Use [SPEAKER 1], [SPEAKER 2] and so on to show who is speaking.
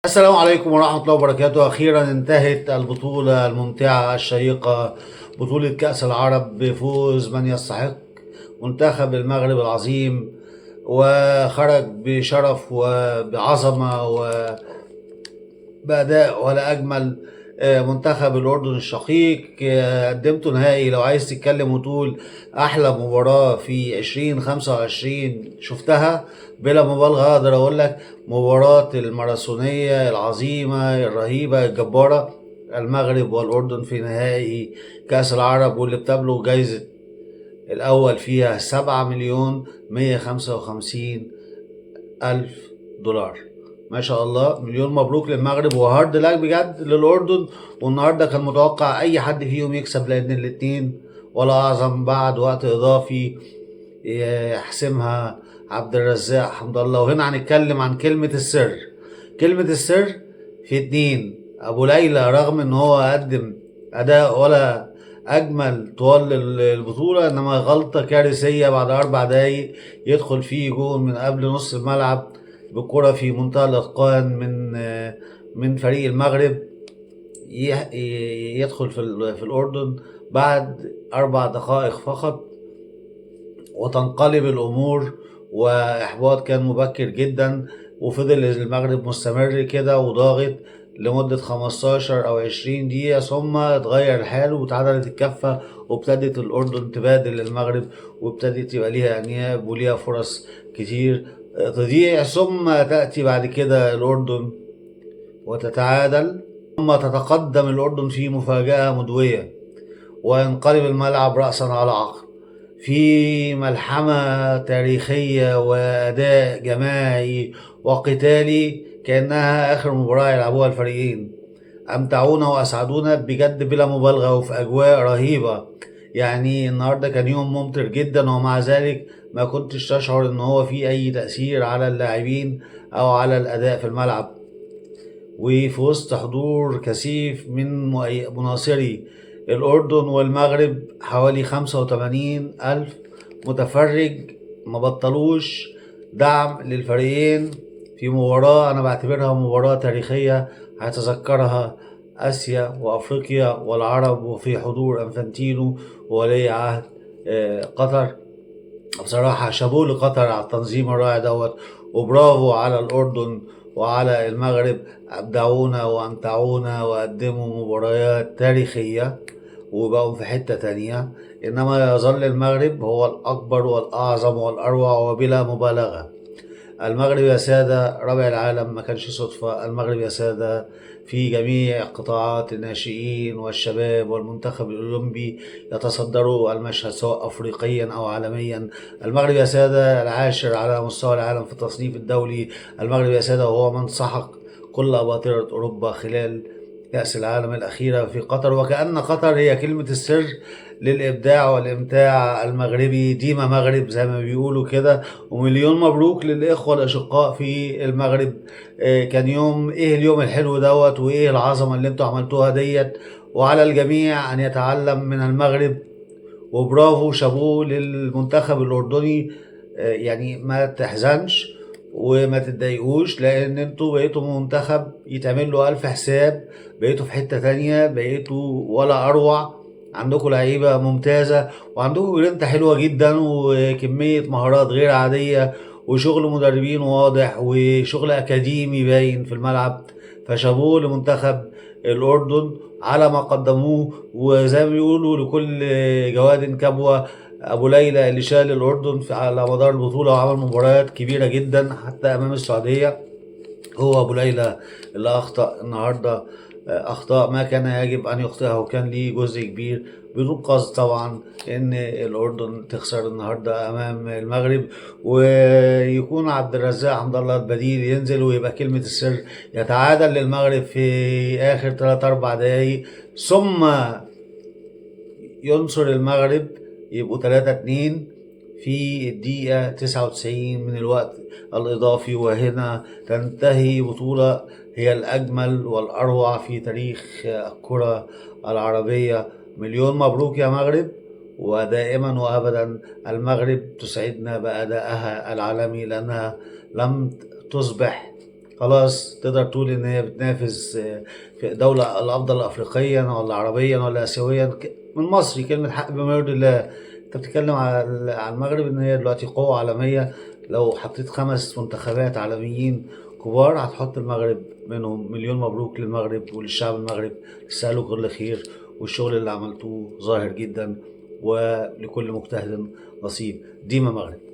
[SPEAKER 1] السلام عليكم ورحمة الله وبركاته. أخيرا انتهت البطولة الممتعة الشيقة، بطولة كأس العرب، بفوز من يستحق منتخب المغرب العظيم، وخرج بشرف وبعظمة بأداء ولا أجمل. منتخب الأردن الشقيق قدمته نهائي. لو عايز تتكلم وتقول أحلى مباراة في 2025 شفتها، بلا مبالغة أقدر أقول لك مباراة الماراثونية العظيمة الرهيبة الجبارة، المغرب والأردن في نهائي كأس العرب، واللي بتبلغ جايزة الأول فيها 7,155,000 دولار. ما شاء الله، مليون مبروك للمغرب وهارد لك بجد للأردن. والنهارده كان متوقع أي حد فيهم يكسب، لأن الاتنين ولا أعظم بعد وقت إضافي يحسمها عبد الرزاق حمد الله. وهنا هنتكلم عن كلمة السر. كلمة السر في اتنين: أبو ليلى، رغم إن هو قدم أداء ولا أجمل طوال البطولة، إنما غلطة كارثية بعد 4 دقايق يدخل فيه جول من قبل نص الملعب بكرة في منتهى الإتقان من فريق المغرب، يدخل في الأردن بعد 4 دقائق فقط، وتنقلب الأمور. وإحباط كان مبكر جدا، وفضل المغرب مستمر كده وضاغط لمدة 15 أو 20 دقيقة، ثم اتغير الحال واتعدلت الكفة، وابتدت الأردن تبادل المغرب، وابتدت يبقى ليها أنياب وليها فرص كتير تضيع، ثم تأتي بعد كده الأردن وتتعادل، ثم تتقدم الأردن في مفاجأة مدوية، وينقلب الملعب رأسا على عقب في ملحمة تاريخية وأداء جماعي وقتالي، كأنها آخر مباراة يلعبوها الفريقين. أمتعونا وأسعدونا بجد بلا مبالغة، وفي أجواء رهيبة. يعني النهاردة كان يوم ممطر جدا، ومع ذلك ما كنتش تشعر إن هو في أي تأثير على اللاعبين أو على الأداء في الملعب. وفي وسط حضور كثيف من مناصري الأردن والمغرب، حوالي 85,000 متفرج، ما بطلوش دعم للفريقين في مباراة أنا بعتبرها مباراة تاريخية هيتذكرها آسيا وأفريقيا والعرب، وفي حضور أنفانتينو وولي عهد قطر. بصراحة شابوه لقطر على التنظيم الرائع دوت، وبرافو على الأردن وعلى المغرب. أبدعونا وأمتعونا وقدموا مباريات تاريخية وبقوا في حتة تانية، إنما يظل المغرب هو الأكبر والأعظم والأروع وبلا مبالغة. المغرب يا سادة ربع العالم، ما كانش صدفة. المغرب يا سادة في جميع قطاعات الناشئين والشباب والمنتخب الأولمبي يتصدروا المشهد سواء أفريقيا أو عالميا. المغرب يا سادة العاشر على مستوى العالم في التصنيف الدولي. المغرب يا سادة هو من سحق كل أباطرة أوروبا خلال كأس العالم الأخيرة في قطر، وكأن قطر هي كلمة السر للإبداع والإمتاع المغربي. ديما مغرب زي ما بيقولوا كده. ومليون مبروك للإخوة الأشقاء في المغرب. كان يوم إيه اليوم الحلو دوت، وإيه العظمة اللي انتوا عملتوها ديت، وعلى الجميع أن يتعلم من المغرب. وبرافو شابوه للمنتخب الأردني. يعني ما تحزنش وما تتضايقوش، لان انتوا بقيتوا منتخب يتعمل له الف حساب. بقيتوا في حتة تانية، بقيتوا ولا اروع. عندكم لعيبة ممتازة، وعندكم جرينتا حلوة جدا، وكمية مهارات غير عادية، وشغل مدربين واضح، وشغل اكاديمي باين في الملعب. فشابوه لمنتخب الاردن على ما قدموه. وزي ما بيقولوا لكل جواد كبوة. ابو ليلى اللي شال الاردن على مدار البطوله وعمل مباريات كبيره جدا حتى امام السعوديه، هو ابو ليلى اللي اخطا النهارده اخطاء ما كان يجب ان يخطئها، وكان ليه جزء كبير بدون قصد طبعا ان الاردن تخسر النهارده امام المغرب. ويكون عبد الرزاق حمد الله البديل ينزل، ويبقى كلمه السر يتعادل للمغرب في اخر 3 4 دقايق، ثم ينصر المغرب يبقوا 3-2 في الدقيقة 99 من الوقت الإضافي. وهنا تنتهي بطولة هي الأجمل والأروع في تاريخ الكرة العربية. مليون مبروك يا مغرب، ودائما وأبدا المغرب تسعدنا بأدائها العالمي، لأنها لم تصبح خلاص تقدر تقول ان هي بتنافس في دولة الافضل افريقيا ولا عربيا ولا اسيويا من مصري كلمة حق بما يرضي الله. انت بتتكلم على المغرب ان هي دلوقتي قوة عالمية. لو حطيت 5 منتخبات عالميين كبار هتحط المغرب منهم. مليون مبروك للمغرب وللشعب المغرب، تسألوا كل خير، والشغل اللي عملتوه ظاهر جدا، ولكل مجتهد نصيب. ديما مغرب.